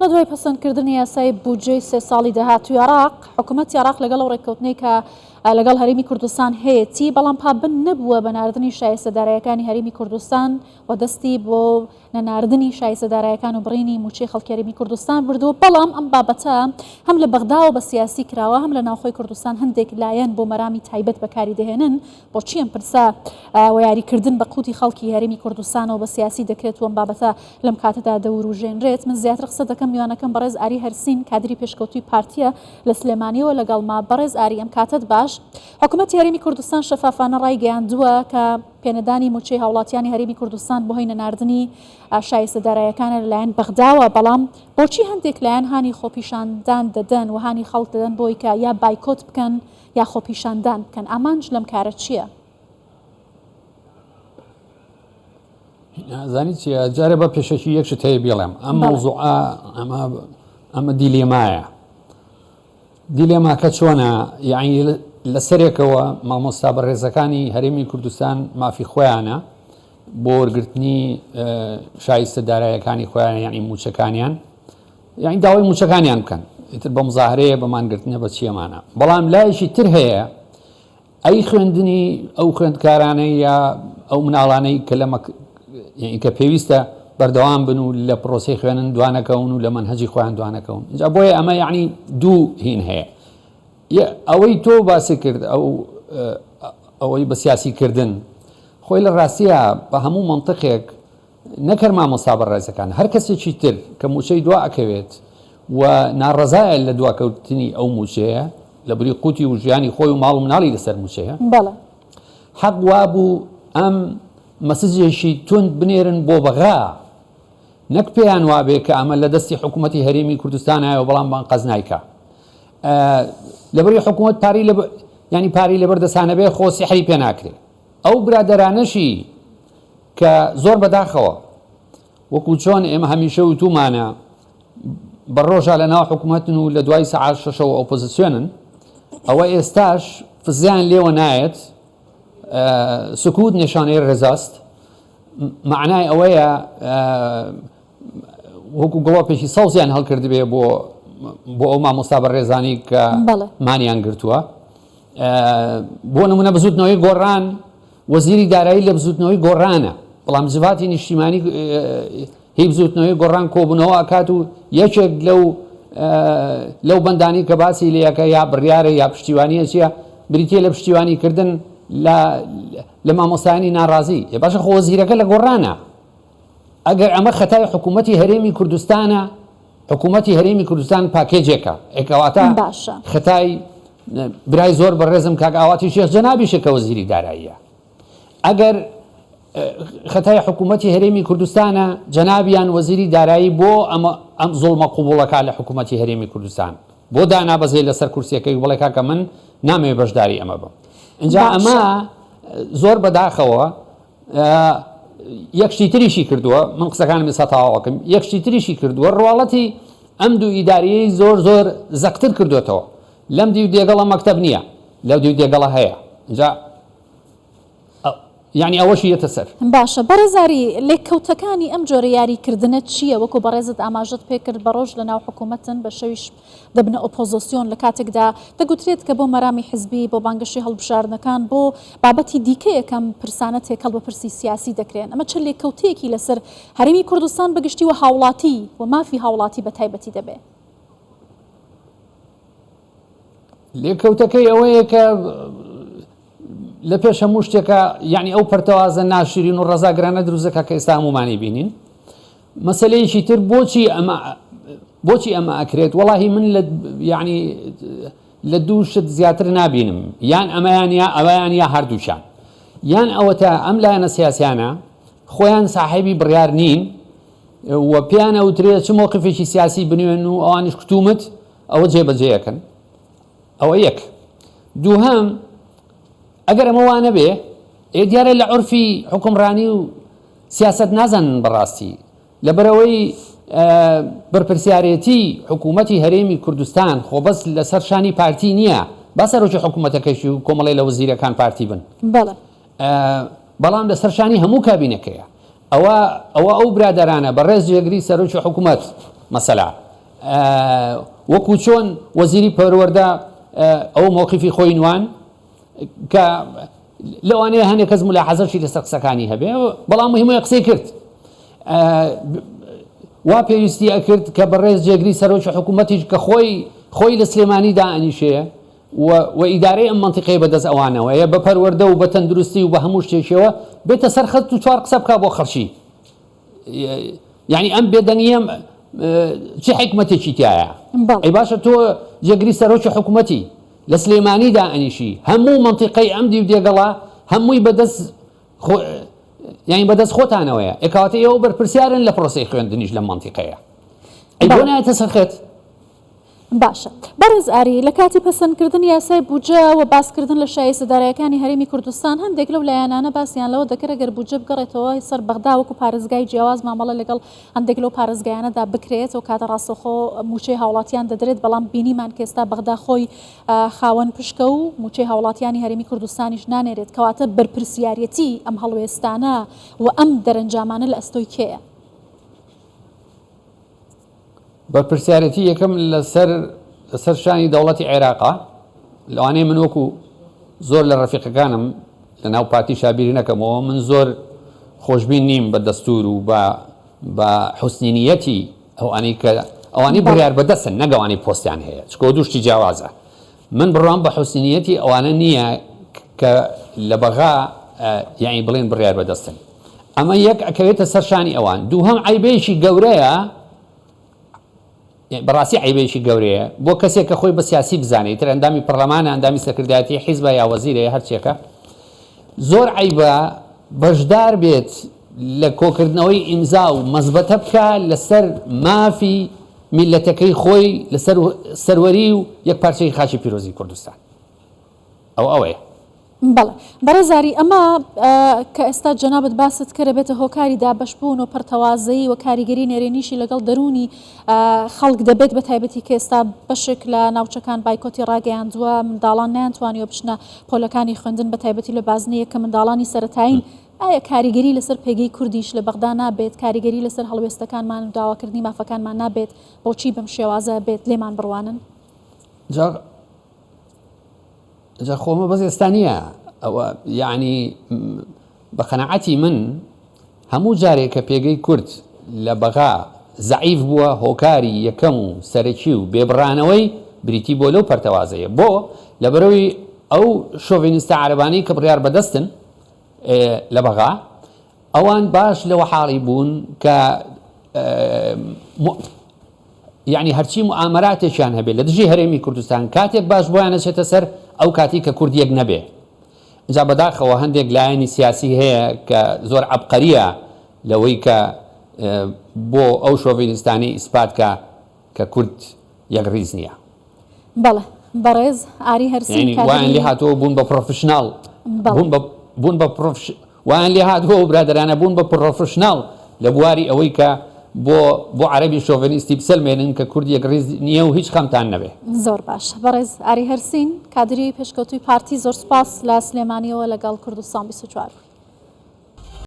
لە دوای پەسەندکردنی یاسای بودجەی 3 ساڵی داهاتووی عێراق حکوومەتی عێراق لەگەڵ ئەو ڕێککەوتنەی کە لەگەڵ هەرێمی کوردستان هەیەی بەڵام پابند نەبووە بە ناردنی شایستەدارایەکانی هەرێمی کوردستان و دەستی بۆ نەناردنی شایستەدارایەکان و بڕینی موچەی خەڵکی هەرێمی کوردستان بردووە. بەڵام ئەم بابەتە هەم لە بەغدا و بە سیاسی کراوە هەم لە ناوخۆی کوردستان هەندێک لایەن بۆ مەرامی تایبەت بەکاری دەهێنن. بۆچی ئەم پرسە و یاریکردن بە قوتی خەڵکی هەرێمی کوردستانەوە بە سیاسی دەکرێت و ئەم بابەتە لەم کاتەدا دەوروژێنرێت. من زیاتر قسە دەکەم میوانەکەم بەڕێز ئاری هەرسین کادری پێشکەوتوی پارتیە لە سلێمانیەوە لەگەڵ ما. بەڕێز ئاری ئەم کاتت باش. حکوومەتی هەرێمی کوردستان شەفافانە ڕایگەیاندووە کە پێنەدانی موچەی هاوڵاتیانی هەرێمی کوردستان بۆ هۆی نەناردنی شایستەدارایەکانە لەلایەن بەغداوە. بەڵام بۆچی هەندێک لایەن هانی خۆپیشاندان دەدەن و هانی خەڵک دەدەن بۆی کە یا بایکۆت بکەن یا خۆپیشاندان بکەن؟ ئامانج لەم کارە چییە؟ زانی چیە؟ جارێ بە پێشەکی یەکشت هەیە بێڵێم ئەم مەوزوعە ئەمە دیلێمایە. دیلێماکە چۆنە؟ یعنی لەسەرێکەوە مامۆستا بەڕێزەکانی هەرێمی کوردستان مافی خۆیانە بۆ وەرگرتنی شایستەدارایەکانی خۆیان یعنی موچەکانیان یعنی داوای موچەکانیان بکەن ئیتر بە مزاهرەیە بەمانگرتنە بە چیەمانە. بەڵام لایەکی تر هەیە ئەی خوێندنی ئەو خوێندکارانەی یا ئەو مناڵانەی کە لەمە کە پێویستە بەردەوام بن و لە پرۆسی خوێنن دوانەکەون و لە منهەجی خۆیان دوانەکەون. اینجا بۆیە ئەمە یعنی دوو هین هەیە. ئەوەی تۆ باسی کرد ئەوەی بە سیاسیکردن خۆی لە ڕاستیە بە هەموو منطقێک نەکرد مامۆستا بەڕێزەکان هەر کەسێکی تر کە موچەی دوا ئەکەوێت و ناڕەزایە لە دواکەوتنی ئەو موچەیە لە بری قوتی و ژیانی خۆی و ماڵ و مناڵی لەسەر موچەیە حەق وابوو ئەم مەسجێکی تند بنێرن بۆ بەغا نەک پێیان وابێ کە ئەمە لە دەستی حکوومەتی هەرێمی کوردستانایە بەڵام بان قەز نایکە لەبەری حکوومەت ینی پاری لەبەر دەسانە بێ خۆ سیحری پێ ناکرێت. ئەو برادەرانەشی کە زۆر بەداخەوە وەکو چۆن ئێمە هەمیشە وتومانە بە ڕۆژە لە ناو حکوومەتن و لە دوای سەعات 6ەوە ئۆپۆزیسیۆنن ئەوە ئێستاش فزیان لێوە نایەت سکوت نیشانەی ڕێزاست. معنای ئەوەیە وەکو گڵۆپێکی سەوزیان هەڵکرد بێ بۆ ئەو مامۆستا بەڕێزانی کە مانیان گرتووە. بۆ نمونە بزوتنەوەی گۆڕان وەزیری دارایی لە بزوتنەوەی گۆڕانە بەڵام زیواتی نیشتیمانی هی بزوتنەوەی گۆڕان کۆبوونەوە ئەکات و یەکێک لەو بەندانی کە باسی لەیەکە یا بڕیارە یا پشتیوانیە چیە بریتە لە پشتیوانیکردن لە مامۆستایانی ناڕازی. باشە خۆ وەزیرەکە لە گۆڕانە. ئەگەر ئەمە خەتای حکوومەتی هەرێمی کوردستانە حکوومەتی هەرێمی کوردستان پاکێجێکە ئێکەواتە خەتای برای زۆر بەڕێزم کاک ئاواتی شێخ جەنابیشە کە وەزیری داراییە. ئەگەر خەتای حکوومەتی هەرێمی کوردستانە جەنابیان وەزیری دارایی بۆ ئەم زۆڵمە قوبوڵەکە لە حکوومەتی هەرێمی کوردستان بۆ دانابەزێ لەسەر کورسیەکەی بڵێ کاکە من نامەوێ بەشداری ئەمە بم. اینجا ئەمە زۆر بەداخەوە یەکشتی تریشی کردووە. من قسەکانم ێستا تەواوەکەم. یەکشتی تریشی کردووە ڕواڵەتی ئەم دوو ئیداریەی زۆر زەقتر کردوێتەوە. لەم دیو دێگەڵە مەکتەب نییە لەو دیو دێگەڵە هەیە. اینجا یعنی ئەوەشی یەتە سەر. باشە بەڕێزاری لێککەوتەکانی ئەم جۆرە یاریکردنە چییە؟ وەکو بەڕێزت ئاماژت پێکرد بە ڕۆژ لە ناو حکوومەتن بە شەویش دەبنە ئۆپۆزۆسیۆن لە کاتێکدا دەگوترێت کە بۆ مەرامی حزبی بۆ بانگەشی هەڵبژاردنەکان بۆ بابەتی دیکە یەکەم پرسانە تێکەڵ بە پرسی سیاسی دەکرێن. ئەمە چ لێککەوتەیەکی لەسەر هەرێمی کوردستان بەگشتی و هاوڵاتی و مافی هاوڵاتی بە تایبەتی دەبێت؟ لێککەوتەکەی ئەوەیە کە لە پێش هەموو شتێکە یعنی ئەو پەرتەوازە ناشرین و ڕەزاگرانە دروستەکە کە ئێستا هەمومانی بینین. مەسەلەیەکی تر بۆچی ئەمە ئەکرێت؟ وەڵاهی من یعنی لە دوو شت زیاتر نابینم. یان ئەوەیان یا هەردووشان. یان ئەوەتە ئەم لایەنە سیاسیانە خۆیان ساحێبی بڕیار نین و پێیان ئەوترێت چ مۆقفێکی سیاسی بنوێن و ئەوانش کتومت ئەوە جێبەجێیەکەن. ئەوە یەک. دووهەم ئەگەر ئەمە وانە بێ دیارە لە عورفی حکومڕانی و سیاست نازانن بەڕاستی لەبەرەوەی بەرپرسیارەتی حکوومەتی هەرێمی کوردستان خۆ بەس لەسەر شانی پارتی نییە با سەرۆکی حکوومەتەکەشی و کۆمەڵی لە وەزیرەکان پارتی بن بەڵام لەسەر شانی هەموو کابینەکەیە. ئەوە ئەو برادەرانە بەڕێز جێگری سەرۆکی حکوومەت مەسەلا وەکو چۆن وەزیری پەروەردە ئەو مووقیفی خۆی نوان کە لەوانەیە هەندێک کەس ملاحەزەشی لەسەر قسەکانی هەبێ بەڵام مهمە قسەی کرد وا پێویستی ئەکرد کە بەڕێز جێگری سەرۆکی حکوومەتیش کە خۆی لە سلێمانی دائەنیشەیە و ئیدارەی ئەم منتیقەی بەدەست ئەوانەوەیە بە پەروەردە و بە تەندروستی و بە هەموو شتێکەوە بێتە سەر خەت و چوار قسە بکە بۆ خەڵکی یعنی ئەم بێدەنگیە چه حکمتێکی تایە ئەی باشە تۆ جێگری سەرۆکی حکوومەتی لە سلێمانی دائەنیشی هەموو منتیقەی ئەم دی و دێگەڵا هەمووی بەدەست یعنی بەدەست خۆتانەوەیە ئێکاواتە ئێوە بەرپرسیارن لە پرۆسەی خوێندنیش لە منتیقەیە ئەی بۆ نایەتە سەرخێت باشە بەڕێز ئاری لە کاتی پەسەندکردنی یاسای بودجە و باسکردن لە شایستەدارەکانی هەرێمی کوردستان هەندێک لەو لایەنانە باسییان لەوە دەکرێت گەر بودجە بگەڕێتەوە سەر بەغدا وەکو پارێزگای جیاواز مامەڵە لەگەڵ هەندێک لەو پارێزگایانەدا بکرێت و کاتە ڕاستەخۆ موچەی هاوڵاتیان دەدرێت بەڵام بینیمان کێستا بەغدا خۆی خاوەن پشکە و موچەی هاوڵاتیانی هەرێمی کوردستانیش نانێرێت کەواتە بەرپرسیارەتی ئەم هەڵوێستانە و ئەم دەرەنجامانە لە ئەستۆی کێیە بەرپرسیارەتی یەکەم لەسەر شانی دەوڵەتی عێراقا لەوانەیە من وەکو زۆر لە ڕەفیقەکانم لە ناو پارتی شابیری نەکەمەوە من زۆر خۆشببین نیم بە دەستور و بە حوسنینیەتی ئەوانی بڕیار بەدەستن نەگەوانی پۆستیان هەیە چکۆ دووشتی جیاوازە من بڕوام بە حوسنینیەتی ئەوانە نییە کە لە بەغا یعنی بڵێن بڕیار بەدەستن ئەمە یەک ئەکەوێتە سەر شانی ئەوان دووهەم عیبێکی گەورەیە بەڕاستی عیبێکی گەورەیە بۆ کەسێک کە خۆی بە سیاسی بزانێت تر ئەندامی پەرلەمانە ئەندامی سەکردایەتی حیزبە یا وەزیرەیە هەرچێکە زۆر عیبە بەشدار بێت لە کۆکردنەوەی ئیمزا و مەزبەتە بکە لەسەر مافی میلەتەکەی خۆی لەسەر سەروەری و یەک پارچەی خاچی پیرۆزی کوردستان ئەوەیە بەڵێ بەڕێزاری ئەمە کە ئێستا جەنابەت باست کرە بێتە هۆکاری دابەشبوون و پڕتەوازەیی و کاریگەری نێرێنیشی لەگەڵ دەرونی خەڵک دەبێت بە تایبەتی کە ئێستا بەشێک لە ناوچەکان بایکۆتی ڕاگەیاندووە منداڵان نەیانتوانیوە بچنە پۆلەکانی خوێندن بە تایبەتی لە بازنەیە کە منداڵانی سەرەتایین ئایا کاریگەری لەسەر پێگەی کوردیش لە بەغدا نابێت کاریگەری لەسەر هەڵوێستەکانمان و داواکردنی مافەکانمان نابێت بۆچی بەم شێوازە بێت لێمان بڕوانن جا خۆمە بەس ئێستا نییە ئەوە یعنی بە قەنەعەتی من هەموو جارێک کە پێگەی کورد لە بەغا زەعیف بووە هۆکاری یەکەم و سەرەکی و بێبڕانەوەی بریتی بۆ لەو پەرتەوازەیە بۆ لەبەرەوەی ئەو شۆڤینیستە عەرەبانەی کە بڕیار بەدەستن لە بەغا ئەوان باش لەوە حاڵی بوون کە یعنی هەرچی موامەراتێکیان هەبێت لە دژی هەرێمی کوردستان کاتێک باش بۆیان ئەچێتە سەر ئەو کاتی کە کوردیەک نەبێ جا بەداخەوە هەندێک لایەنی سیاسی هەیە کە زۆر عەبقەریە لەوەی کە بۆ ئەو شۆڤینیستانی ئیسپاتکە کە کورد یەک ڕیز نییە بەڵێ بەڕێز ئاری هەرسین وایان لێ هاتووە بوون بە پرۆفشناڵ بوون بە وایان لێ هاتووە و برادرانە بوون بە پرۆفشناڵ لە بواری ئەوەی کە بۆ عەرەبی شۆڤینیستی بسەلمێنن کە کورد یەک ڕیز نییە و هیچ خەمتان نەبێ زۆر باش بەڕێز ئاری هەرسین کادری پێشکەوتوی پارتی زۆر سپاس لە سلێمانیەوە لەگەڵ کوردستان 24